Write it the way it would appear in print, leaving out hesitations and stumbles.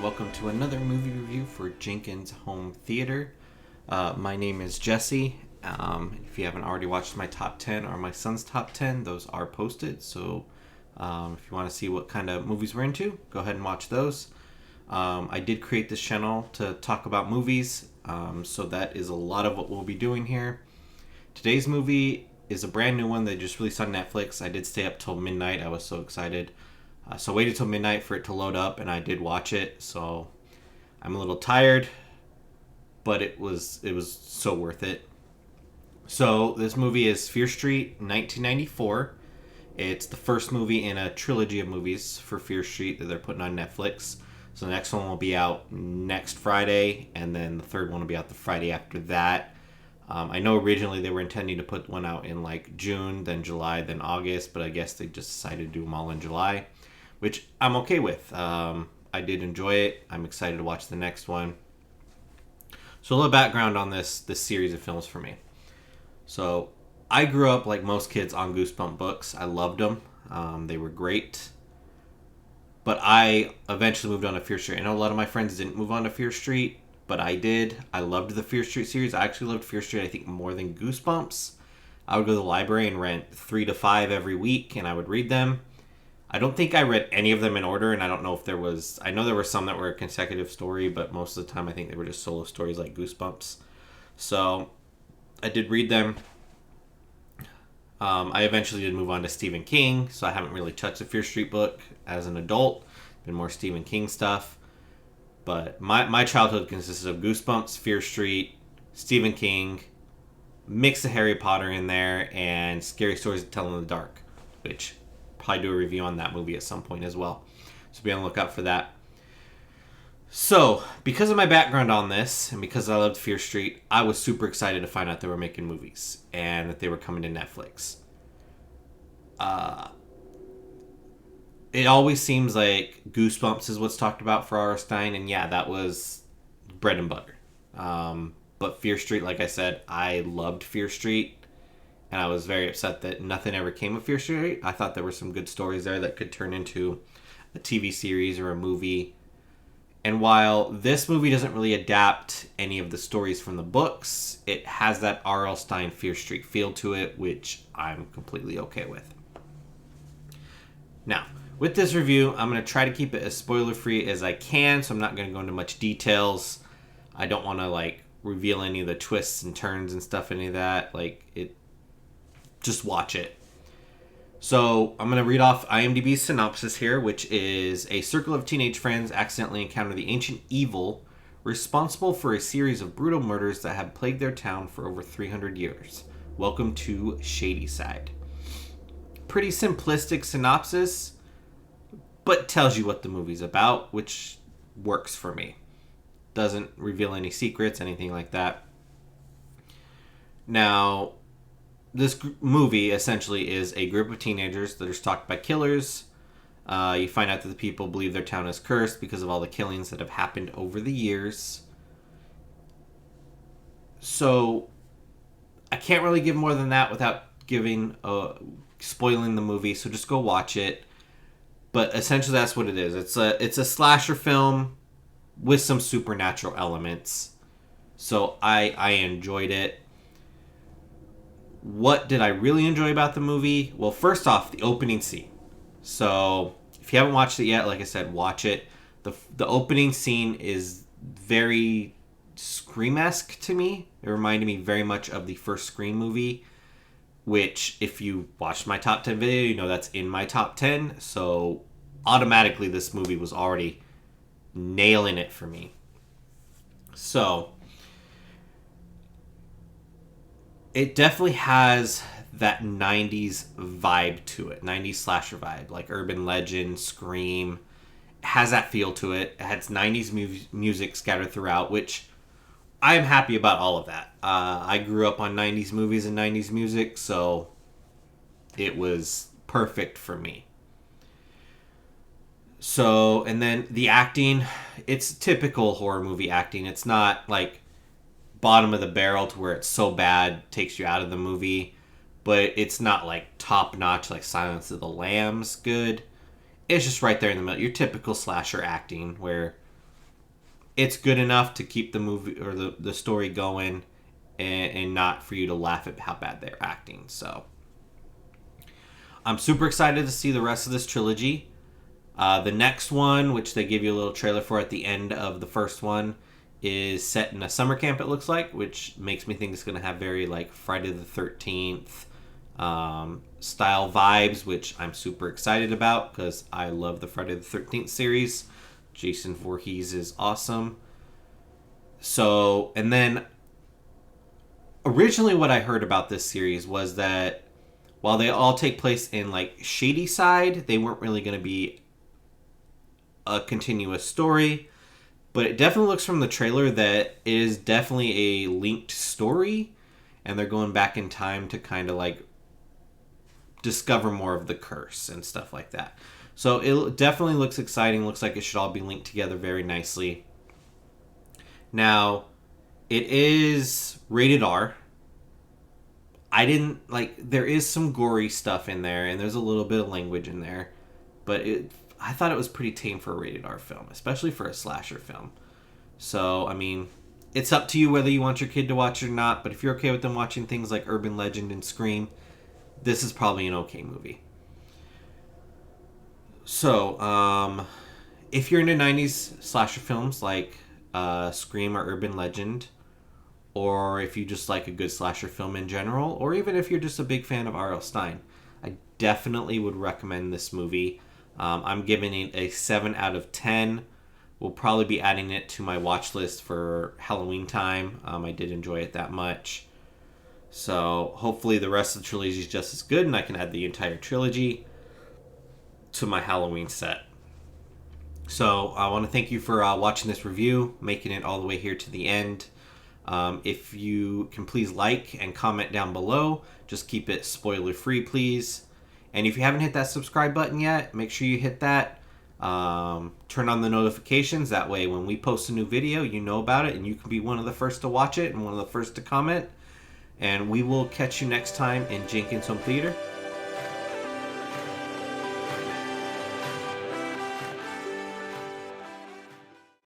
and welcome to another movie review for Jenkins Home Theater. My name is Jesse. If you haven't already watched my top 10 or my son's top 10, those are posted. So if you want to see what kind of movies we're into, go ahead and watch those. I did create this channel to talk about movies, so that is a lot of what we'll be doing here. Today's movie is a brand new one they just released on Netflix. I did stay up till midnight. I was so excited. So I waited till midnight for it to load up, and I did watch it. So I'm a little tired, but it was so worth it. So this movie is Fear Street, 1994. It's the first movie in a trilogy of movies for Fear Street that they're putting on Netflix. So the next one will be out next Friday, and then the third one will be out the Friday after that. I know originally they were intending to put one out in like June, then July, then August, but I guess they just decided to do them all in July, which I'm okay with. I did enjoy it. I'm excited to watch the next one. So a little background on this series of films for me. So I grew up like most kids on Goosebump books. I loved them. They were great. But I eventually moved on to Fear Street. I know a lot of my friends didn't move on to Fear Street, but I did. I loved the Fear Street series. I actually loved Fear Street, I think, more than Goosebumps. I would go to the library and rent 3 to 5 every week, and I would read them. I don't think I read any of them in order, and I don't know if there was... I know there were some that were a consecutive story, but most of the time I think they were just solo stories like Goosebumps. So I did read them. I eventually did move on to Stephen King, so I haven't really touched a Fear Street book as an adult. Been more Stephen King stuff. But my childhood consisted of Goosebumps, Fear Street, Stephen King, mix of Harry Potter in there, and Scary Stories to Tell in the Dark, which probably do a review on that movie at some point as well. So be on the lookout for that. So, because of my background on this, and because I loved Fear Street, I was super excited to find out they were making movies, and that they were coming to Netflix. It always seems like Goosebumps is what's talked about for R.L. Stine, and yeah, that was bread and butter. But Fear Street, like I said, I loved Fear Street, and I was very upset that nothing ever came of Fear Street. I thought there were some good stories there that could turn into a TV series or a movie. And while this movie doesn't really adapt any of the stories from the books, it has that R.L. Stine Fear Street feel to it, which I'm completely okay with. Now, with this review, I'm going to try to keep it as spoiler-free as I can, so I'm not going to go into much details. I don't want to, reveal any of the twists and turns and stuff, any of that. Just watch it. So, I'm going to read off IMDb's synopsis here, which is: a circle of teenage friends accidentally encounter the ancient evil responsible for a series of brutal murders that have plagued their town for over 300 years. Welcome to Shadyside. Pretty simplistic synopsis, but tells you what the movie's about, which works for me. Doesn't reveal any secrets, anything like that. Now, this movie essentially is a group of teenagers that are stalked by killers. You find out that the people believe their town is cursed because of all the killings that have happened over the years. So, I can't really give more than that without spoiling the movie, so just go watch it. But essentially that's what it is. It's a slasher film with some supernatural elements. So I enjoyed it. What did I really enjoy about the movie? Well, first off, the opening scene. So if you haven't watched it yet, like I said, watch it. The opening scene is very Scream-esque to me. It reminded me very much of the first Scream movie, which, if you watched my top 10 video, you know that's in my top 10. So, automatically, this movie was already nailing it for me. So, it definitely has that 90s vibe to it. 90s slasher vibe. Like Urban Legend, Scream. It has that feel to it. It has 90s music scattered throughout, which I am happy about all of that. I grew up on 90s movies and 90s music, so it was perfect for me. So, and then the acting, it's typical horror movie acting. It's not like bottom of the barrel to where it's so bad takes you out of the movie, but it's not like top notch like Silence of the Lambs good. It's just right there in the middle. Your typical slasher acting where it's good enough to keep the movie or the story going, and not for you to laugh at how bad they're acting. So I'm super excited to see the rest of this trilogy. The next one, which they give you a little trailer for at the end of the first one, is set in a summer camp, it looks like, which makes me think it's going to have very like Friday the 13th style vibes, which I'm super excited about because I love the Friday the 13th series. Jason Voorhees is awesome. So, and then originally what I heard about this series was that while they all take place in like Shady Side, they weren't really going to be a continuous story. But it definitely looks from the trailer that it is definitely a linked story, and they're going back in time to kind of like discover more of the curse and stuff like that. So it definitely looks exciting. Looks like it should all be linked together very nicely. Now, it is rated R. I didn't like. There is some gory stuff in there, and there's a little bit of language in there, but I thought it was pretty tame for a rated R film, especially for a slasher film. So, I mean, it's up to you whether you want your kid to watch it or not, but if you're okay with them watching things like Urban Legend and Scream, this is probably an okay movie. So, if you're into 90s slasher films like Scream or Urban Legend, or if you just like a good slasher film in general, or even if you're just a big fan of R.L. Stine, I definitely would recommend this movie. I'm giving it a 7 out of 10. We'll probably be adding it to my watch list for Halloween time. I did enjoy it that much. So hopefully the rest of the trilogy is just as good, and I can add the entire trilogy to my Halloween set. So I want to thank you for watching this review, making it all the way here to the end. If you can please like and comment down below. Just keep it spoiler free, please. And if you haven't hit that subscribe button yet, make sure you hit that. Turn on the notifications. That way when we post a new video, you know about it and you can be one of the first to watch it and one of the first to comment. And we will catch you next time in Jenkins Home Theater.